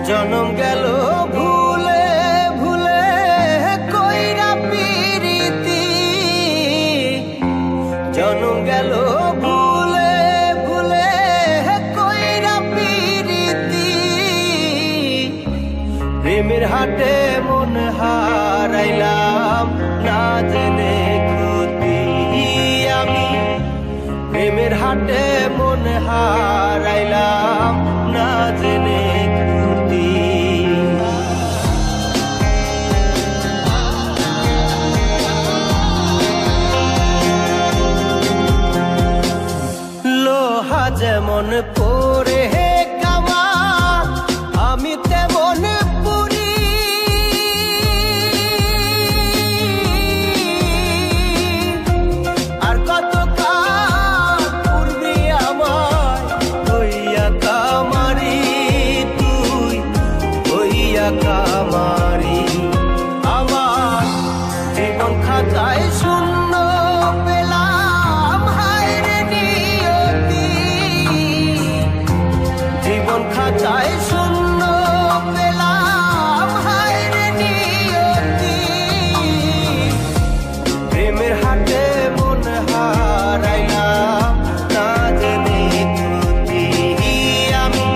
জনম গেল ভুলে ভুলে কইরা পিরিতি, জনম গেল ভুলে ভুলে কইরা পিরিতি। প্রেমের হাটে মন হারাইলাম না জেনে ক্ষতি আমি, প্রেমের হাটে মন হারাইলাম না জেনে ক্ষতি। লোহা যেমন পরে কামা আমি তেমন পুরি, আর কত কাল পূর্বে আমার হইয়া কামারি, তুই হইয়া কামারি। আমার জীবন খাতায় শূন্য পেলাম হায়রে নিয়তি, জীবন খাতায় শূন্য পেলাম হায়রে নিয়তি। প্রেমের হাটে মন হারাইলাম না জেনে ক্ষতি আমি,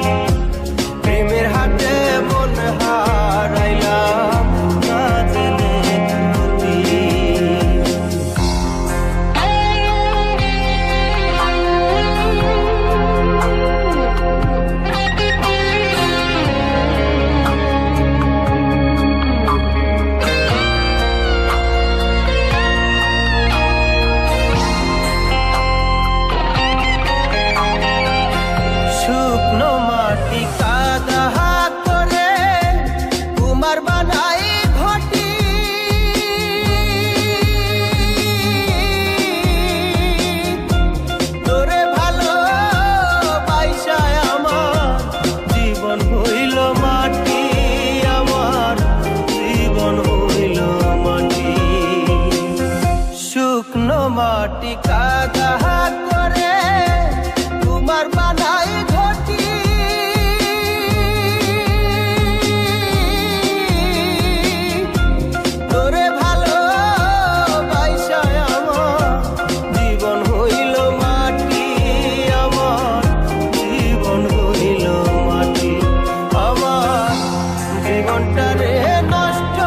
প্রেমের হাটে মন হারাইলাম না জেনে ক্ষতি। শুকনো মাটি কাদা করে কুমার বানাই ঘটি, তোরে ভালো বাইসায় আমার জীবন হইল মাটি, আমার জীবন হইল মাটি। শুকনো মাটি কাদা করে কুমার বানাই ঘটি, তোরে ভালো বাইসায় আমার জীবন হইল মাটি, আমার জীবন হইল মাটি। আমার জীবনটারে নষ্ট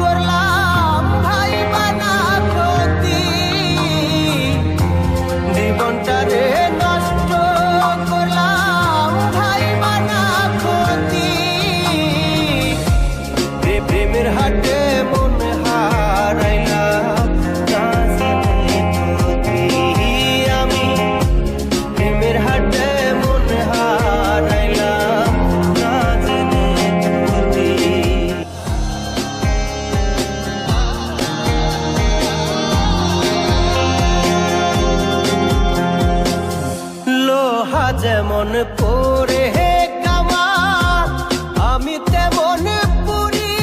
করলাম ভাই বানা ক্ষতি, জীবনটারে নষ্ট করলাম ভাই বানা ক্ষতি। প্রেমের হাটে মন হারাইলাম না জেনে ক্ষতি আমি, প্রেমের হাটে মন হারাইলাম না জেনে ক্ষতি। লোহা যেমন পরে কামা আমি তেমন পুরি,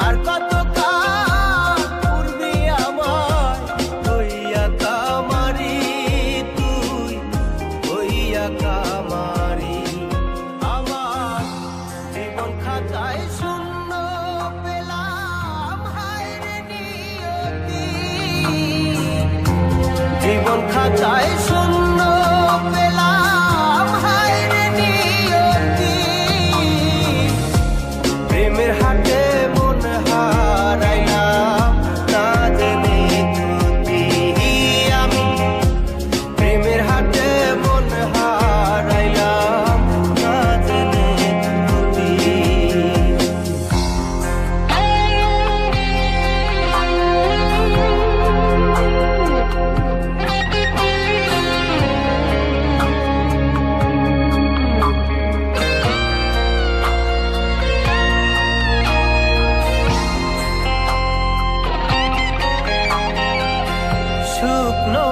আর কত কাল পূর্বে আমার হইয়া কামারি, তুই হইয়া কামারি। আমার জীবন খাতায় শূন্য পেলাম হায়রে নিয়তি, জীবন খাতায় শূন্য পেলাম হায়রে নিয়তি। প্রেমের হাটে মন হারাইলাম না জেনে ক্ষতি আমি, প্রেমের হাটে মন হারাইলাম না জেনে ক্ষতি। শুকনো